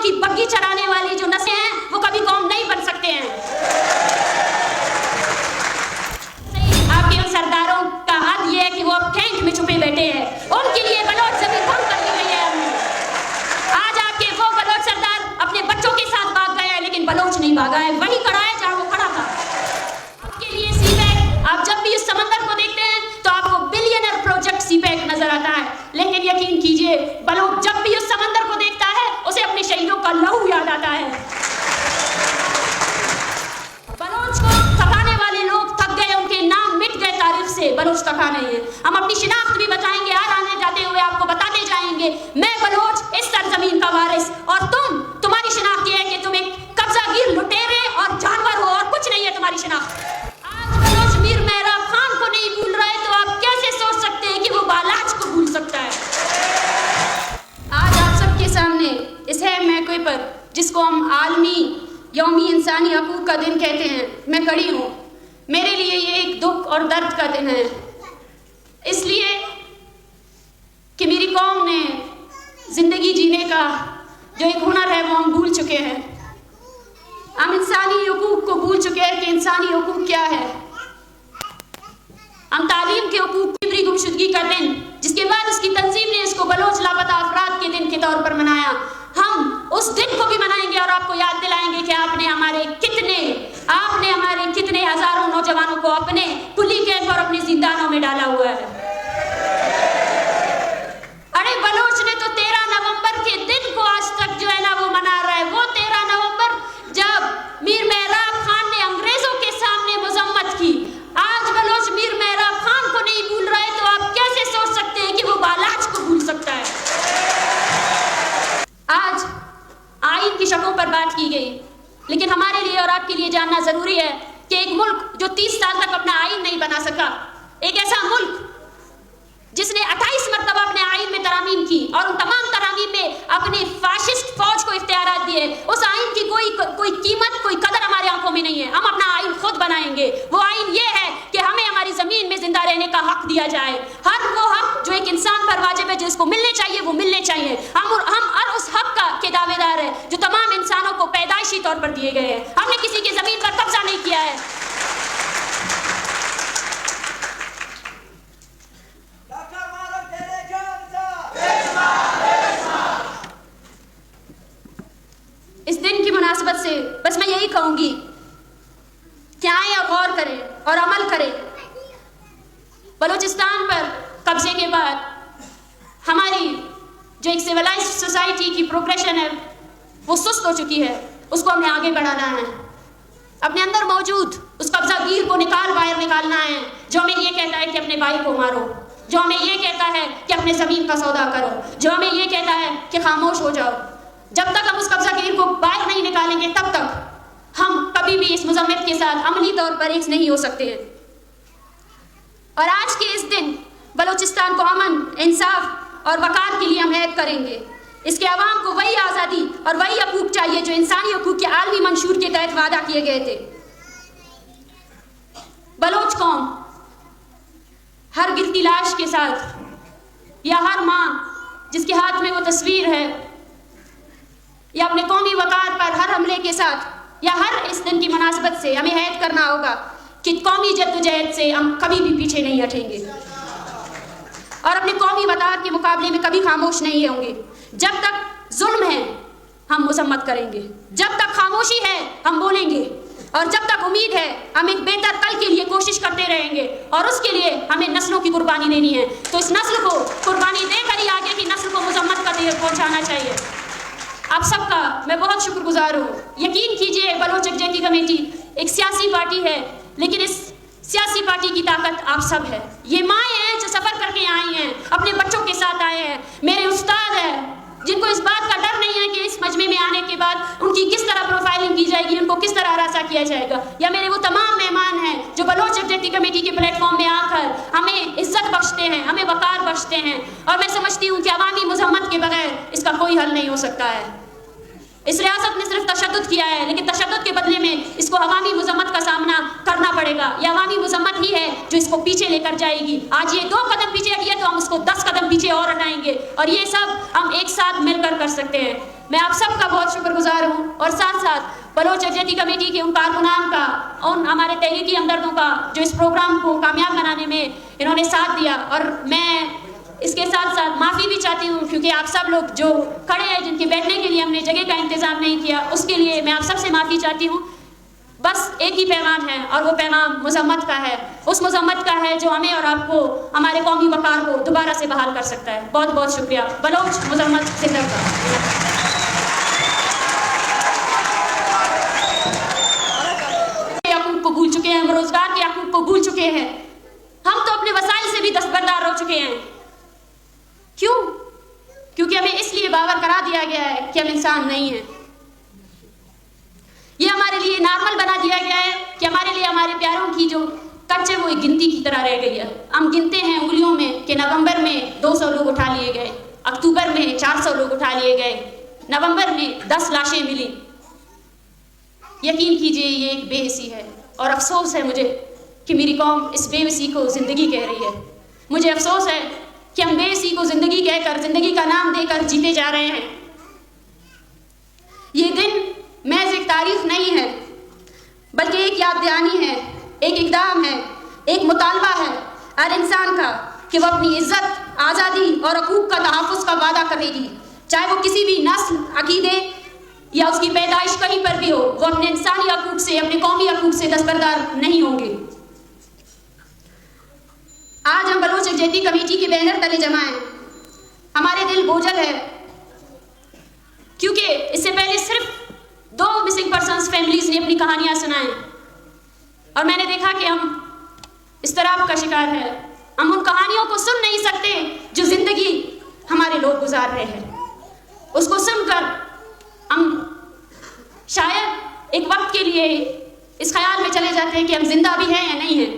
की बग्गी चढ़ाने वाली जो नस्लें हैं वो कभी कौम नहीं बन सकते हैं। आपके उन सरदारों का हद ये है कि वो अब कैंट में छुपे बैठे हैं, उनके लिए बलोच जमीन कम कर दी गई है हमने। आज आपके वो बलोच सरदार अपने बच्चों के साथ भाग गए हैं, लेकिन बलोच नहीं भागा है, वही खड़ा है जहां वो खड़ा था। आपके लिए सीपैक, आप जब भी इस समंदर को देखते हैं तो आपको बिलियनर प्रोजेक्ट सीपैक नजर आता है, लेकिन यकीन कीजिए बलोच जब भी उस समंदर को देखता है उसे अपने शहीदों का लहू याद आता है। बलोच को थकाने वाले लोग थक गए, उनके नाम मिट गए तारीख से, बलोच थका नहीं है। हम अपनी शिनाख्त भी बताएंगे, हर आने जाते हुए आपको बताते जाएंगे मैं बलोच, इस सरजमीन का वारिस, और तुम्हारी शिनाख्त ये है कि तुम एक कब्जागीर, लुटेरे और जानवर हो, और कुछ नहीं है तुम्हारी शिनाख्त। आज बलोच मीर मेहराब खान को नहीं भूल रहा है तो आप कैसे सोच सकते हैं कि वो बालाज को भूल सकता है। आज आप सबके सामने इस मौके पर, जिसको हम आलमी यौमी इंसानी हकूक का दिन कहते हैं, मैं खड़ी हूँ। मेरे लिए ये एक दुख और दर्द का दिन है, इसलिए कि मेरी कौम ने जिंदगी जीने का जो एक हुनर है वो हम भूल चुके हैं। हम इंसानी हकूक को भूल चुके हैं कि इंसानी हकूक क्या है। हम तालीम के हकूक की गुमशुदगी का दिन, जिसके बाद उसकी तंजीम ने इसको बलोच लापता अफराद के दिन के तौर पर मनाया, हम उस दिन को भी मनाएंगे और आपको याद दिलाएंगे कि आपने हमारे कितने हजारों नौजवानों को अपने कुली कैंप और अपने जिंदानों में डाला हुआ है। अरे बलोच ने तो 13 नवंबर के दिन को आज तक जो है ना वो मना रहा है। वो 13 नवंबर जब मीर मेहराब खान ने अंग्रेजों के सामने मुजम्मत की, आज बलोच मीर मेहराब खान को नहीं भूल रहा है तो आप कैसे सोच सकते हैं कि वो बालाज को भूल सकता है। आज आइन की शकों पर बात की गई, लेकिन हमारे लिए और आपके लिए जानना जरूरी है कि एक मुल्क जो 30 साल तक अपना आइन नहीं बना सका, एक ऐसा मुल्क जिसने 28 मरतबा अपने आइन में तरामीम की और उन तमाम तरामीम में अपने फाशिस्ट फौज को इख्तियारात दिए, उस आइन की कोई कीमत, कोई कदर हमारे आंखों में नहीं है। हम अपना आइन खुद बनाएंगे। वो आइन ये है कि हमें हमारी जमीन में जिंदा रहने का हक दिया जाए। हर वो हक जो एक इंसान पर वाजिब है, जिसको मिलने चाहिए वो मिलने चाहिए। हम हर उस हक के दावेदार है जो तमाम इंसानों को पैदाइशी तौर पर दिए गए हैं। हमने किसी की जमीन पर कब्जा नहीं किया है। इस दिन की मुनासबत से बस मैं यही कहूंगी कि आए और गौर करें और अमल करें। बलूचिस्तान पर कब्जे के बाद हमारी जो एक सिविलाइज्ड सोसाइटी की प्रोग्रेशन है वो सुस्त हो चुकी है। उसको हमें आगे बढ़ाना है। अपने अंदर मौजूद उस कब्जागीर को बाहर निकालना है जो हमें ये कहता है कि अपने भाई को मारो, जो हमें ये कहता है कि अपने ज़मीन का सौदा करो, जो हमें ये कहता है कि खामोश हो जाओ। जब तक हम उस कब्जागीर को बाहर नहीं निकालेंगे तब तक हम कभी भी इस मुज़म्मित के साथ अमली तौर पर एक नहीं हो सकते हैं। और आज के इस दिन बलूचिस्तान को अमन, इंसाफ और वक़ार के लिए हम ऐद करेंगे। इसके अवाम को वही आज़ादी और वही हकूक़ चाहिए जो इंसानी हकूक़ के आलमी मंशूर के तहत वादा किए गए थे। बलोच कौम हर गिरती लाश के साथ या हर माँ जिसके हाथ में वो तस्वीर है या अपने कौमी वक़ार पर हर हमले के साथ या हर इस दिन की मुनासबत से हमें ऐद करना होगा कि कौमी जद्दोजहद से हम कभी भी पीछे नहीं हटेंगे और अपने कौमी वक़ार के मुकाबले में कभी खामोश नहीं होंगे। जब तक जुल्म है हम मुज़म्मत करेंगे, जब तक खामोशी है हम बोलेंगे और जब तक उम्मीद है हम एक बेहतर कल के लिए कोशिश करते रहेंगे और उसके लिए हमें नस्लों की कुर्बानी देनी है। तो इस नस्ल को कुर्बानी देकर ही आगे की नस्ल को मुज़म्मत का देर पहुँचाना चाहिए। आप सबका मैं बहुत शुक्रगुजार हूँ। यकीन कीजिए बलोच यकजहती कमेटी एक सियासी पार्टी है, लेकिन इस सियासी पार्टी की ताकत आप सब है। ये माएँ हैं जो सफ़र करके आई हैं, अपने बच्चों के साथ आए हैं, मेरे उस्ताद हैं जिनको इस बात का डर नहीं है कि इस मजमे में आने के बाद उनकी किस तरह प्रोफाइलिंग की जाएगी, उनको किस तरह हरासा किया जाएगा। या मेरे वो तमाम मेहमान हैं जो बलोच यकजहती कमेटी के प्लेटफॉर्म में आकर हमें इज्जत बख्शते हैं, हमें वक़ार बख्शते हैं। और मैं समझती हूँ कि अवामी मुज़म्मत के बगैर इसका कोई हल नहीं हो सकता है। इस रियासत ने सिर्फ तशद्दुद किया है, लेकिन तशद्दुद के बदले में इसको अवामी मजम्मत का सामना करना पड़ेगा। यह अवामी मजम्मत ही है जो इसको पीछे लेकर जाएगी। आज ये 2 कदम पीछे हटी है तो हम उसको 10 कदम पीछे और हटाएंगे, और ये सब हम एक साथ मिलकर कर सकते हैं। मैं आप सबका बहुत शुक्रगुजार हूँ, और साथ साथ बलोच यकजहती कमेटी के उन कारकुनान का, उन हमारे तहरीकी हमदर्दों का जो इस प्रोग्राम को कामयाब बनाने में इन्होंने साथ दिया। और मैं इसके साथ साथ माफ़ी भी चाहती हूँ, क्योंकि आप सब लोग जो खड़े हैं, जिनके बैठने के लिए हमने जगह का इंतज़ाम नहीं किया, उसके लिए मैं आप सबसे माफ़ी चाहती हूँ। बस एक ही पैगाम है, और वो पैगाम मजम्मत का है। उस मजम्मत का है जो हमें और आपको, हमारे कौमी वक़ार को दोबारा से बहाल कर सकता है। बहुत बहुत शुक्रिया। बलोच मजम्मत जिंदाबाद। को भूल चुके हैं, रोजगार के हकूक़ को भूल चुके हैं। हम तो अपने वसाइल से भी दस्तबरदार हो चुके हैं। क्यों? क्योंकि हमें इसलिए बावर करा दिया गया है कि हम इंसान नहीं हैं। ये हमारे लिए नॉर्मल बना दिया गया है कि हमारे लिए हमारे प्यारों की जो कच्च है वो एक गिनती की तरह रह गई है। हम गिनते हैं उंगलियों में कि नवंबर में 200 लोग उठा लिए गए, अक्टूबर में 400 लोग उठा लिए गए, नवंबर में 10 लाशें मिली। यकीन कीजिए ये एक बेहिसी है, और अफसोस है मुझे कि मेरी कौम इस बेहिसी को ज़िंदगी कह रही है। मुझे अफसोस है कि हम बेहिसी को ज़िंदगी कहकर, ज़िंदगी का नाम देकर जीते जा रहे हैं। ये दिन महज एक तारीख नहीं है, बल्कि एक याद दहानी है, एक इक़दाम है, एक मुतालबा है हर इंसान का कि वह अपनी इज़्ज़त, आज़ादी और हकूक़ का तहफ़्फ़ुज़ का वादा करेगी। चाहे वो किसी भी नस्ल, अक़ीदे या उसकी पैदाइश कहीं पर भी हो, वो अपने इंसानी हकूक़ से, अपने कौमी हकूक़ से दस्तबरदार नहीं होंगे। आज हम बलोच यकजहती कमेटी के बैनर तले जमा हैं। हमारे दिल बोझल है, क्योंकि इससे पहले सिर्फ 2 मिसिंग पर्सन्स फैमिलीज़ ने अपनी कहानियाँ सुनाएं, और मैंने देखा कि हम इस्तराब का शिकार है। हम उन कहानियों को सुन नहीं सकते जो ज़िंदगी हमारे लोग गुजार रहे हैं। उसको सुनकर हम शायद एक वक्त के लिए इस ख्याल में चले जाते हैं कि हम जिंदा भी हैं या नहीं हैं।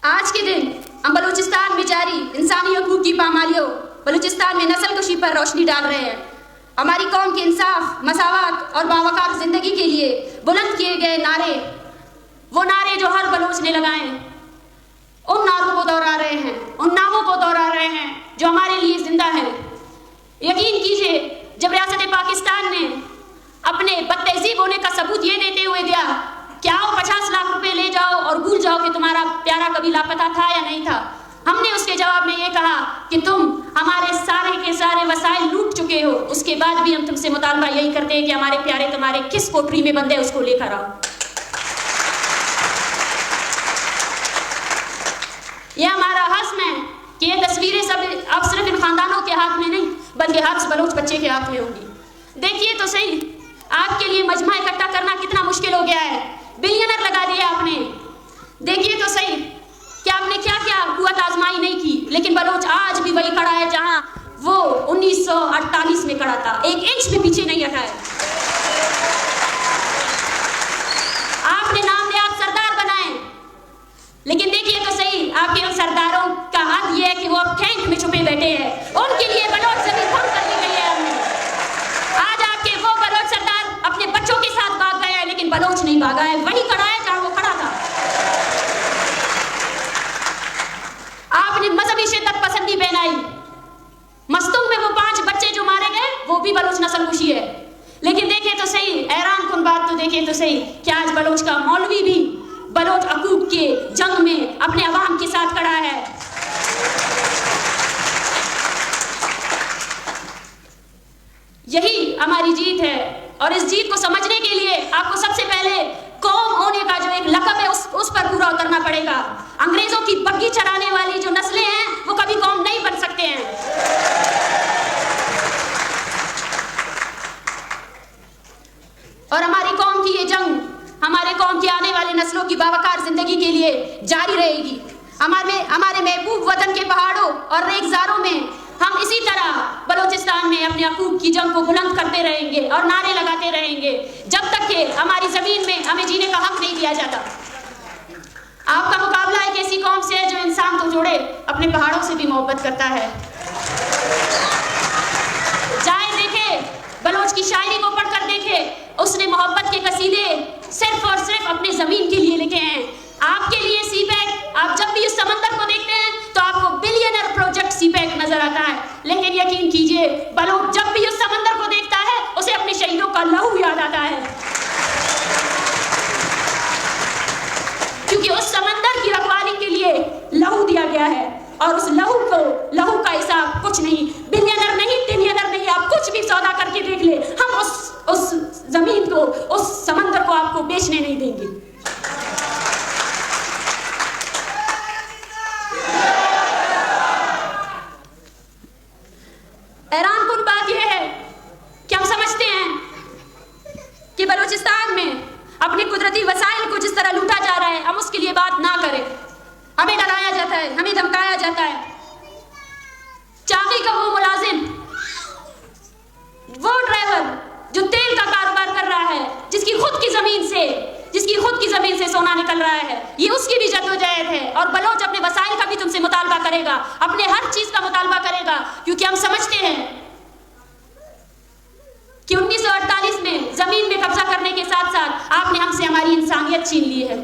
आज के दिन हम बलूचिस्तान में जारी इंसानी हकूक़ की पामालियों, बलूचिस्तान में नस्लकुशी पर रोशनी डाल रहे हैं। हमारी कौम के इंसाफ, मसावत और बावकार ज़िंदगी के लिए बुलंद किए गए नारे, वो नारे जो हर बलूच ने लगाए, उन नारों को दोहरा रहे हैं, उन नामों को दोहरा रहे हैं जो हमारे लिए जिंदा है। यकीन कीजिए, जब रियासत पाकिस्तान ने अपने बदतहजीब होने का सबूत ये देते हुए दिया कि आओ 50 लाख रुपए ले जाओ और भूल जाओ कि तुम्हारा प्यारा कभी लापता था या नहीं था, हमने उसके जवाब में ये कहा कि तुम हमारे सारे के सारे वसाइल लूट चुके हो। उसके बाद भी हम तुमसे मुतालबा यही करते हैं कि हमारे प्यारे तुम्हारे किस कोठरी में बंद है उसको लेकर आओ। ये हमारा हस्म है कि ये तस्वीरें सब अब सिर्फ इन खानदानों के हाथ में नहीं, बल्कि हर बलोच बच्चे के हाथ में होंगी। देखिए तो सही, आपके लिए मजमा इकट्ठा करना कितना मुश्किल हो गया है। बिलियनर लगा दिया आपने। देखिए तो सही कि आपने क्या क्या कुव्वत आजमाई नहीं की, लेकिन बलोच आज भी वही खड़ा है जहां वो 1948 में खड़ा था। एक इंच भी पीछे नहीं हटा है। आपने नाम निहाद सरदार बनाए, लेकिन देखिए तो सही आपके उन सरदारों का हद ये है कि वो अब कैंट में छुपे बैठे हैं। उनके लिए बलोच जमीन भंग कर दी गई है हमने। आज आपके वो बलोच सरदार अपने बच्चों के साथ भाग गए हैं, लेकिन बलोच नहीं भागा है, वही खड़ा है जहां वो खड़ा था। आपने मजहबी शिद्दत पसंदी पहनाई। मस्तूंग में वो 5 बच्चे जो मारे गए वो भी बलोच नस्ल कुशी है। लेकिन देखिए तो सही, हैरान कुन बात तो देखिए तो सही कि आज बलोच का मौलवी भी बलोच हकूक़ के जंग में अपने अवाम के साथ खड़ा है। यही हमारी जीत है, और इस जीत को समझने के लिए आपको सबसे पहले कौम होने का जो एक लक़ब है उस पर पूरा उतरना पड़ेगा। अंग्रेजों की बग्गी चराने वाली जो नस्लें हैं वो कभी कौम नहीं बन सकते हैं। और हमारी कौम की ये जंग हमारे कौम की आने वाली नस्लों की बावकार जिंदगी के लिए जारी रहेगी। हमारे महबूब वतन के पहाड़ों और रेगिस्तानों में हम इसी तरह बलूचिस्तान में अपने हकूक़ की जंग को बुलंद करते रहेंगे और नारे लगाते रहेंगे जब तक कि हमारी ज़मीन में हमें जीने का हक नहीं दिया जाता। आपका मुकाबला एक ऐसी कौम से है जो इंसान को जोड़े, अपने पहाड़ों से भी मोहब्बत करता है। उसने मोहब्बत के कसीदे सिर्फ और सिर्फ अपने ज़मीन के लिए लिखे हैं। आपके लिए सीपैक, आप जब भी उस समंदर को देखते हैं तो आपको बिलियनर प्रोजेक्ट सीपैक नजर आता है, लेकिन यकीन कीजिए बलोच जब भी उस समंदर को देखता है उसे अपने शहीदों का लहू याद आता है, क्योंकि उस समंदर की रखवाली के लिए लहू दिया गया है और उस लहू का हिसाब कुछ नहीं, बिलियनर नहीं, ट्रिलियनर नहीं, आप कुछ भी सौदा करके देख ले, हम उस जमीन को, उस समंदर को आपको बेचने नहीं देंगे। हैरानकुन बात यह है कि हम समझते हैं कि बलूचिस्तान में अपने कुदरती वसाइल को जिस तरह लूटा जा रहा है हम उसके लिए बात ना करें। हमें डराया जाता है, हमें धमकाया जाता है। चाकी का वो मुलाजिम, वो ड्राइवर जो तेल का कारोबार कर रहा है, जिसकी खुद की जमीन से सोना निकल रहा है, ये उसकी भी जद्दोजहद है। और बलोच अपने वसाइल का भी तुमसे मुतालबा करेगा, अपने हर चीज का मुतालबा करेगा, क्योंकि हम समझते हैं कि 1948 में जमीन में कब्जा करने के साथ साथ आपने हमसे हमारी इंसानियत छीन ली है।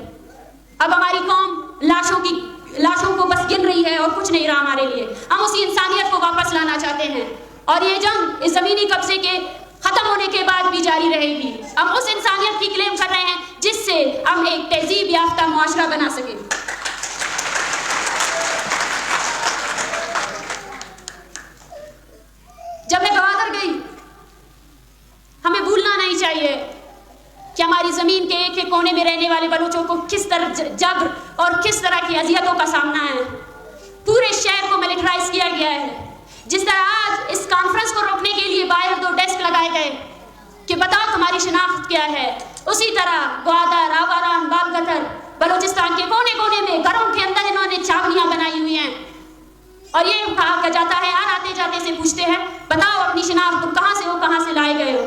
अब हमारी कौम लाशों को बस गिन रही है और कुछ नहीं रहा हमारे लिए। हम उसी इंसानियत को वापस लाना चाहते हैं और ये जंग इस जमीनी कब्जे के खत्म होने के बाद भी जारी रहेगी। हम उस इंसानियत की क्लेम कर रहे हैं जिससे हम एक तहजीब याफ्ता मुआशरा बना सके। जब मैं गवादर गई, हमें भूलना नहीं चाहिए कि हमारी जमीन के एक एक कोने में रहने वाले बलूचों को किस तरह जबर और किस तरह की अजियतों का सामना है। पूरे शहर को मिलिटराइज किया गया है। जिस तरह आज इस कॉन्फ्रेंस को रोकने के लिए बाहर 2 डेस्क लगाए गए कि बताओ तुम्हारी शिनाख्त क्या है, उसी तरह ग्वादर, आवारान, बालगतर, बलूचिस्तान के कोने कोने में घरों के अंदर इन्होंने छावनियां बनाई हुई हैं और ये कहा जाता है, यार आते जाते से पूछते हैं बताओ अपनी शिनाख्त, तुम कहां से हो, कहां से लाए गए हो।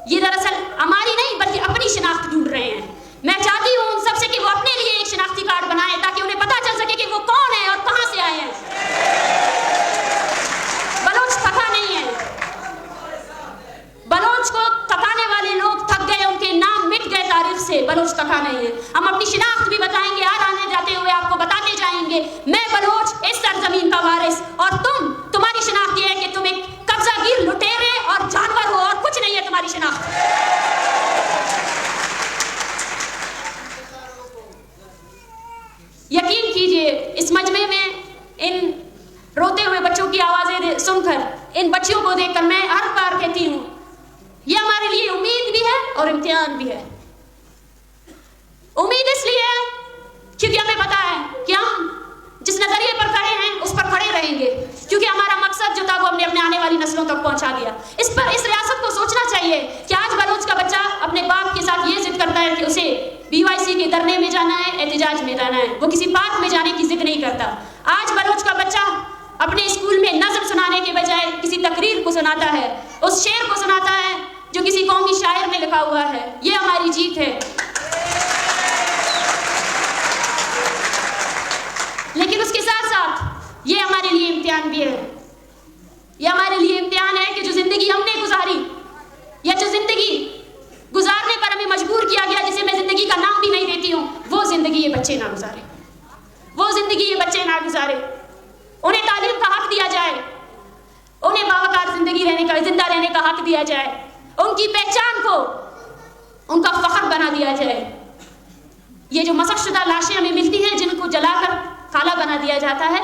ये दरअसल हमारी नहीं बल्कि अपनी शिनाख्त ढूंढ रहे हैं। मैं चाहती हूँ उन सबसे कि वो अपने लिए एक शिनाख्ती कार्ड बनाए ताकि उन्हें पता चल सके कि वो कौन है और कहां से आए हैं। बलोच थका नहीं है, बलोच को थकाने वाले लोग थक गए, उनके नाम मिट गए तारीफ से। बलोच थका नहीं है। हम अपनी शिनाख्त भी बताएंगे, यार आने जाते हुए आपको बताते जाएंगे मैं बलोच, इस सरजमीन का वारिस, और तुम्हारी शिनाख्त ये है कि तुम एक कब्जागीर, लुटेरे और जानवर हो और कुछ नहीं है तुम्हारी शिनाख्त। यकीन कीजिए इस मजमे में इन रोते हुए बच्चों की आवाजें सुनकर, इन बच्चियों को देखकर मैं हर बार कहती हूँ ये हमारे लिए उम्मीद भी है और इम्तिहान भी है। उम्मीद इसलिए है क्योंकि हमें पता है कि हम जिस नजरिए पर खड़े हैं उस पर खड़े रहेंगे, क्योंकि हमारा मकसद जो था वो हमने अपने आने वाली नस्लों तक पहुंचा दिया। इस रियासत को सोचना चाहिए कि आज बलूच का बच्चा अपने बाप के साथ ये जिद करता है कि उसे BYC के धरने में जाना है, एहतिजाज में जाना है, वो किसी पार्क में जाने की जिद नहीं करता। आज बलूच का बच्चा अपने स्कूल में नज़्म सुनाने के बजाय किसी तकरीर को सुनाता है, उस शेर को सुनाता है जो किसी कौमी शायर में लिखा हुआ है। ये हमारी जीत है। लेकिन उसके साथ साथ ये हमारे लिए इम्तिहान भी है। ये हमारे लिए इम्तिहान है कि जो जिंदगी हमने गुजारी या जो जिंदगी गुजारने पर हमें मजबूर किया गया, जिसे मैं जिंदगी का नाम भी नहीं देती हूँ, वो जिंदगी ये बच्चे ना गुजारे, वो जिंदगी ये बच्चे ना गुजारे। उन्हें तालीम का हक दिया जाए, उन्हें बावकार जिंदा रहने का हक दिया जाए, उनकी पहचान को उनका फख्र बना दिया जाए। ये जो मसकशुदा लाशें हमें मिलती हैं जिनको जलाकर खाला बना दिया जाता है,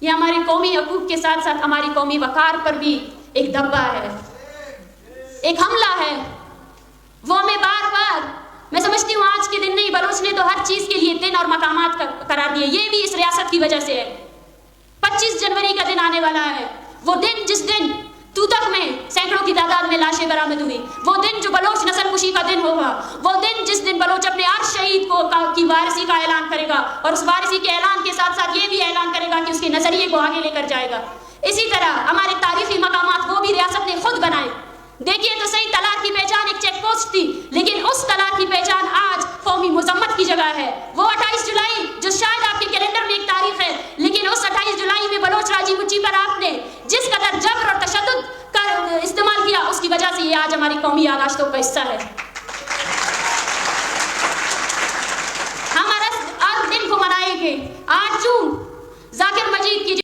ये हमारे कौमी हकूक के साथ साथ हमारी कौमी वकार पर भी एक धब्बा है, एक हमला है। वो हमें बार बार, मैं समझती हूँ आज के दिन नहीं, बलूच ने तो हर चीज के लिए दिन और मकामात करार दिए। ये भी इस रियासत की वजह से है। 25 जनवरी का दिन आने वाला है, वो दिन जिस दिन तूतक में सैकड़ों की तादाद में लाशें बरामद हुई, वो दिन जो बलोच नस्ल कुशी का दिन होगा, वो दिन जिस दिन बलोच अपने हर शहीद की वारिसी का ऐलान करेगा और उस वारिसी के ऐलान के साथ साथ ये भी ऐलान करेगा कि उसके नजरिए को आगे लेकर जाएगा। इसी तरह हमारे तारीखी मकामात वो भी रियासत ने खुद बनाए। देखिए तो सही, तलाक की पहचान एक चेक पोस्ट थी, लेकिन उस तलाक की पहचान आज कौमी मुजम्मत की जगह है। वो 28 जुलाई जो शायद आपके कैलेंडर में एक तारीख है, लेकिन उस 28 जुलाई में बलोच राजी मुच्ची पर आपने जिस कदर जबर और तशद्दुद का इस्तेमाल किया, उसकी वजह से ये आज हमारी कौमी याददाश्तों का हिस्सा है। हम हर दिन को मनाएंगे 8 जून जाकिर मजीद की